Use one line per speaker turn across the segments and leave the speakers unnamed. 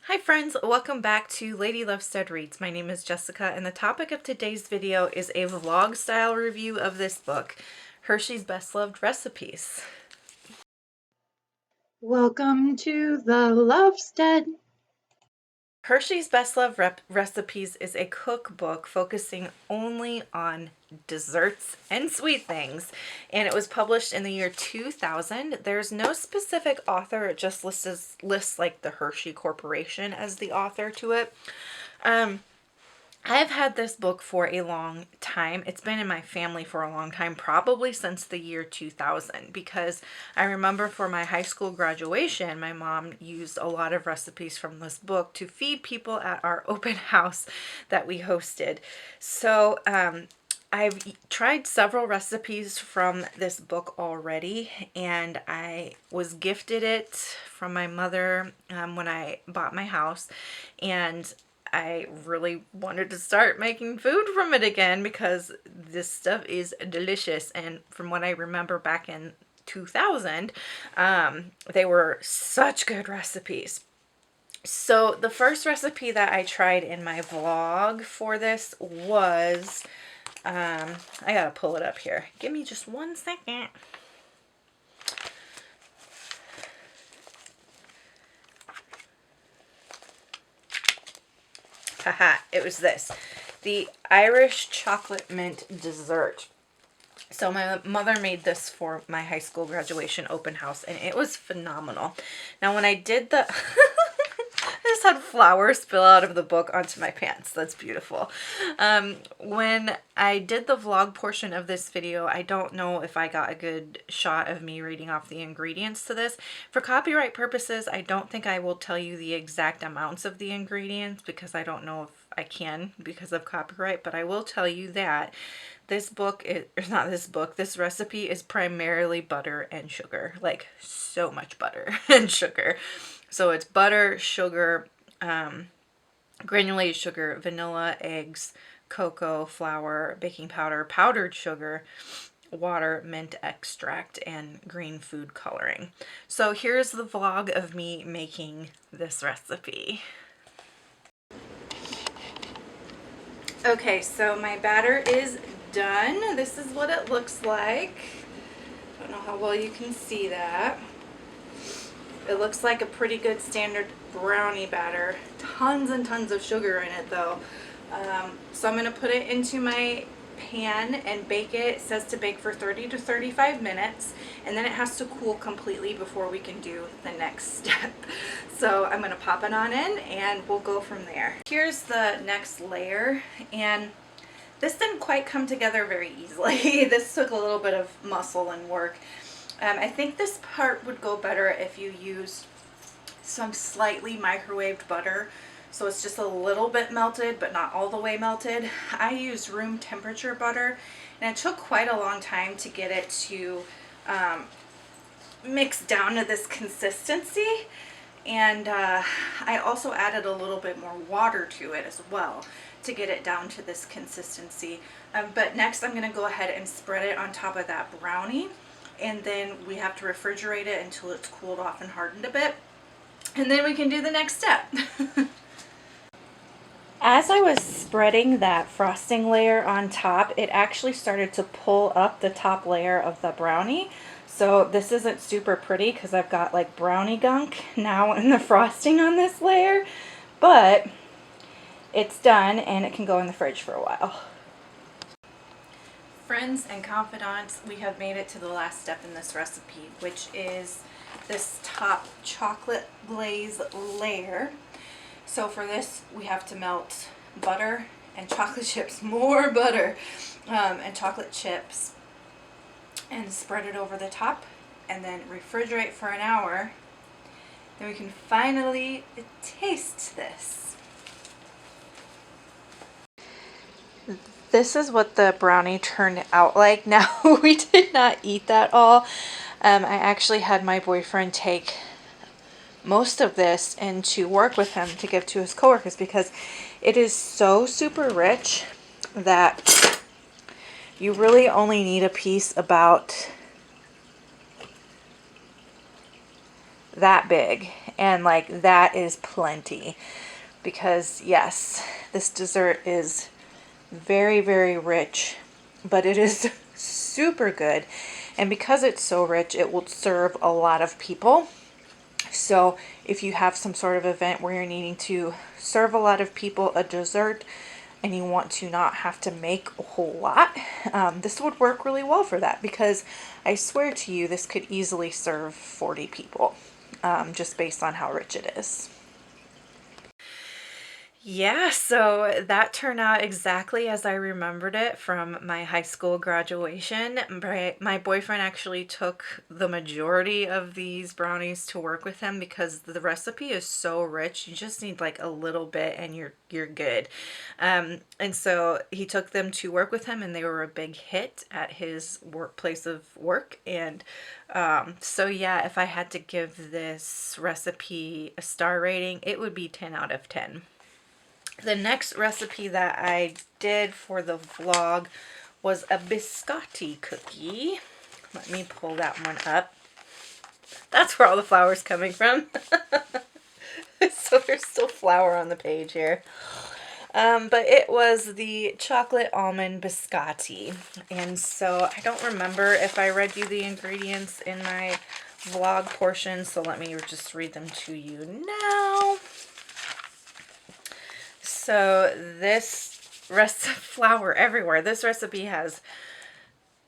Hi friends, welcome back to Lady Lovestead Reads. My name is Jessica and the topic of today's video is a vlog style review of this book, Hershey's Best Loved Recipes.
Welcome to the Lovestead.
Hershey's Best Loved Recipes is a cookbook focusing only on desserts and sweet things, and it was published in the year 2000. There's no specific author, it just lists like the Hershey Corporation as the author to it. I've had this book for a long time. It's been in my family for a long time, probably since the year 2000, because I remember for my high school graduation, my mom used a lot of recipes from this book to feed people at our open house that we hosted. So I've tried several recipes from this book already, and I was gifted it from my mother when I bought my house, and I really wanted to start making food from it again because this stuff is delicious. And from what I remember back in 2000, they were such good recipes. So the first recipe that I tried in my vlog for this was, I gotta pull it up here. Give me just 1 second. Haha, it was this. The Irish chocolate mint dessert. So my mother made this for my high school graduation open house, and it was phenomenal. Now when I did the... I just had flour spill out of the book onto my pants. That's beautiful. When I did the vlog portion of this video, I don't know if I got a good shot of me reading off the ingredients to this. For copyright purposes, I don't think I will tell you the exact amounts of the ingredients because I don't know if I can because of copyright, but I will tell you that this recipe is primarily butter and sugar, like so much butter and sugar. So it's butter, sugar, granulated sugar, vanilla, eggs, cocoa, flour, baking powder, powdered sugar, water, mint extract, and green food coloring. So here's the vlog of me making this recipe. Okay, so my batter is done. This is what it looks like. I don't know how well you can see that. It looks like a pretty good standard brownie batter. Tons and tons of sugar in it though. So I'm going to put it into my pan and bake it. It says to bake for 30 to 35 minutes, and then it has to cool completely before we can do the next step. So I'm going to pop it on in and we'll go from there. Here's the next layer, and this didn't quite come together very easily. This took a little bit of muscle and work. I think this part would go better if you used some slightly microwaved butter, so it's just a little bit melted but not all the way melted. I used room temperature butter, and it took quite a long time to get it to mix down to this consistency, and I also added a little bit more water to it as well to get it down to this consistency. But next I'm going to go ahead and spread it on top of that brownie, and then we have to refrigerate it until it's cooled off and hardened a bit, and then we can do the next step. As I was spreading that frosting layer on top, it actually started to pull up the top layer of the brownie. So this isn't super pretty because I've got like brownie gunk now in the frosting on this layer, but it's done and it can go in the fridge for a while. Friends and confidants, we have made it to the last step in this recipe, which is this top chocolate glaze layer. So for this, we have to melt butter and chocolate chips, more butter and chocolate chips, and spread it over the top, and then refrigerate for an hour. Then we can finally taste this. This is what the brownie turned out like. Now, we did not eat that all. I actually had my boyfriend take most of this into work with him to give to his coworkers because it is so super rich that you really only need a piece about that big, And like that is plenty, because yes, this dessert is very, very rich, but it is super good. And because it's so rich, it will serve a lot of people. So if you have some sort of event where you're needing to serve a lot of people a dessert and you want to not have to make a whole lot, this would work really well for that, because I swear to you, this could easily serve 40 people, just based on how rich it is. Yeah, so that turned out exactly as I remembered it from my high school graduation. My boyfriend actually took the majority of these brownies to work with him because the recipe is so rich. You just need like a little bit and you're good. And so he took them to work with him, and they were a big hit at his workplace of work. And so yeah, if I had to give this recipe a star rating, it would be 10 out of 10. The next recipe that I did for the vlog was a biscotti cookie. Let me pull that one up. That's where all the flour's coming from. So there's still flour on the page here. But it was the chocolate almond biscotti. And so I don't remember if I read you the ingredients in my vlog portion, so let me just read them to you now. So this flour everywhere. This recipe has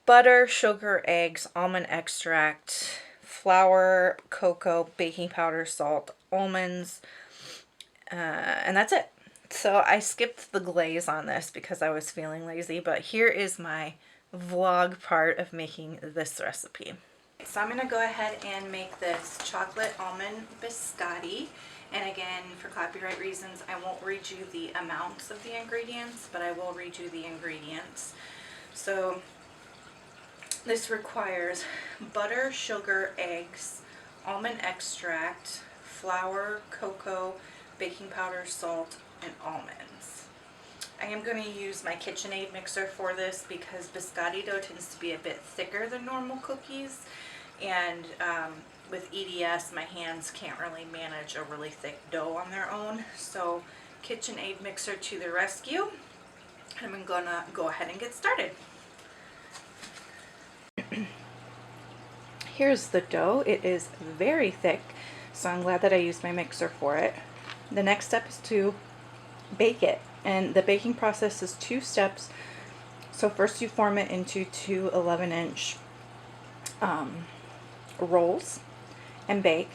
butter, sugar, eggs, almond extract, flour, cocoa, baking powder, salt, almonds, and that's it. So I skipped the glaze on this because I was feeling lazy, but here is my vlog part of making this recipe. So I'm going to go ahead and make this chocolate almond biscotti. And again, for copyright reasons, I won't read you the amounts of the ingredients, but I will read you the ingredients. So this requires butter, sugar, eggs, almond extract, flour, cocoa, baking powder, salt, and almonds. I am going to use my KitchenAid mixer for this because biscotti dough tends to be a bit thicker than normal cookies, and with EDS my hands can't really manage a really thick dough on their own. So KitchenAid mixer to the rescue. I'm going to go ahead and get started. Here's the dough. It is very thick, so I'm glad that I used my mixer for it. The next step is to bake it, and the baking process is 2 steps. So first you form it into 2 11-inch rolls and bake,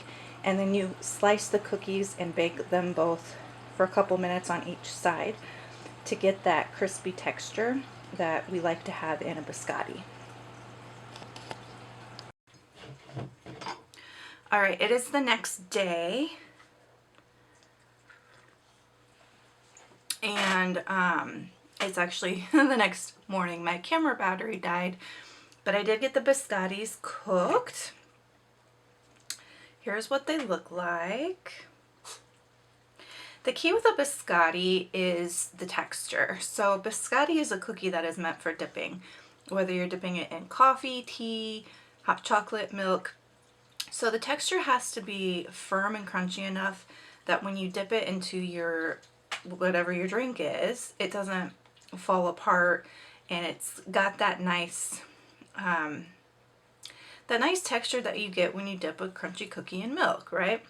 and then you slice the cookies and bake them both for a couple minutes on each side to get that crispy texture that we like to have in a biscotti. Alright, it is the next day, and it's actually the next morning. My camera battery died, but I did get the biscottis cooked. Here's what they look like. The key with a biscotti is the texture. So biscotti is a cookie that is meant for dipping, whether you're dipping it in coffee, tea, hot chocolate, milk. So the texture has to be firm and crunchy enough that when you dip it into your whatever your drink is, it doesn't fall apart, and it's got that nice texture that you get when you dip a crunchy cookie in milk, right?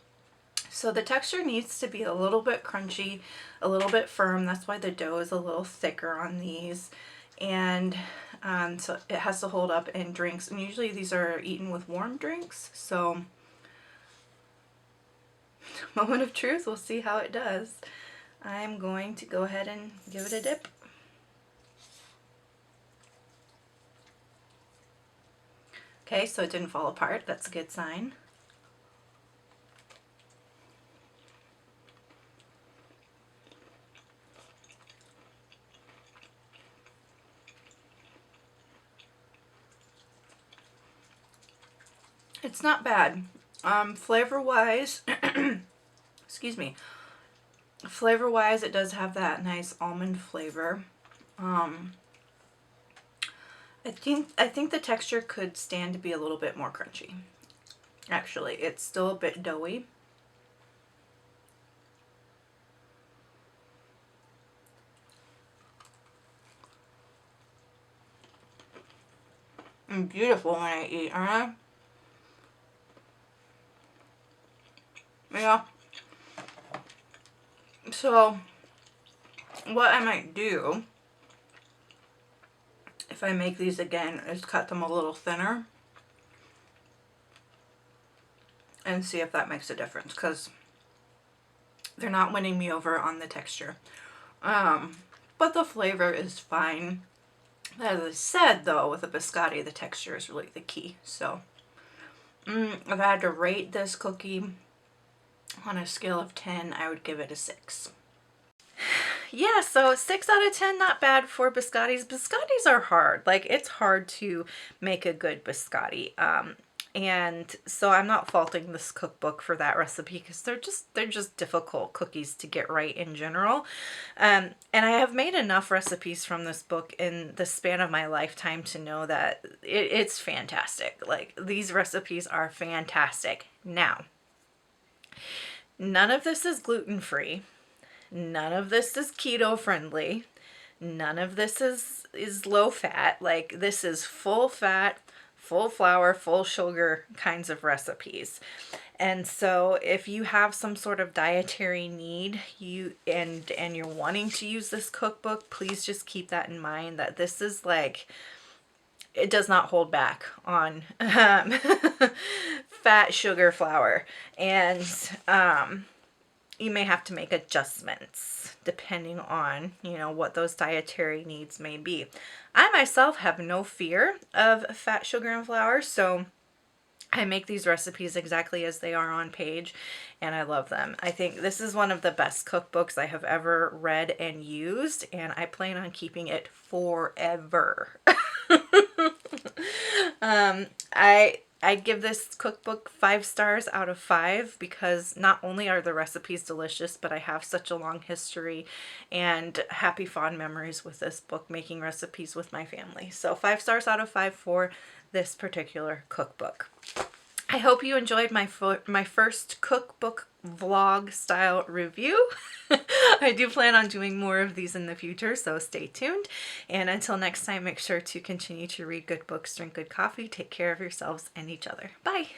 So the texture needs to be a little bit crunchy, a little bit firm. That's why the dough is a little thicker on these. And so it has to hold up in drinks. And usually these are eaten with warm drinks. So moment of truth, we'll see how it does. I'm going to go ahead and give it a dip. Okay, so it didn't fall apart. That's a good sign. It's not bad. Flavor-wise, excuse me. Flavor-wise, it does have that nice almond flavor. I think the texture could stand to be a little bit more crunchy. Actually, it's still a bit doughy. and beautiful when I eat, aren't I? Yeah. So, what I might do, if I make these again, is cut them a little thinner and see if that makes a difference, because they're not winning me over on the texture. But the flavor is fine. As I said, though, with a biscotti, the texture is really the key. So, if I had to rate this cookie on a scale of 10, I would give it a 6. Yeah, so 6 out of 10, not bad for biscottis. Biscottis are hard. Like, it's hard to make a good biscotti. And so I'm not faulting this cookbook for that recipe, because they're just difficult cookies to get right in general. And I have made enough recipes from this book in the span of my lifetime to know that it's fantastic. Like, these recipes are fantastic. Now, none of this is gluten-free. None of this is keto friendly. None of this is low fat. Like, this is full fat, full flour, full sugar kinds of recipes. And so if you have some sort of dietary need, and you're wanting to use this cookbook, please just keep that in mind, that this is like, it does not hold back on fat, sugar, flour. And you may have to make adjustments depending on, what those dietary needs may be. I myself have no fear of fat, sugar, and flour, so I make these recipes exactly as they are on page, and I love them. I think this is one of the best cookbooks I have ever read and used, and I plan on keeping it forever. I give this cookbook 5 stars out of 5, because not only are the recipes delicious, but I have such a long history and happy, fond memories with this book, making recipes with my family. So 5 stars out of 5 for this particular cookbook. I hope you enjoyed my first cookbook vlog style review. I do plan on doing more of these in the future, so stay tuned. And until next time, make sure to continue to read good books, drink good coffee, take care of yourselves and each other. Bye!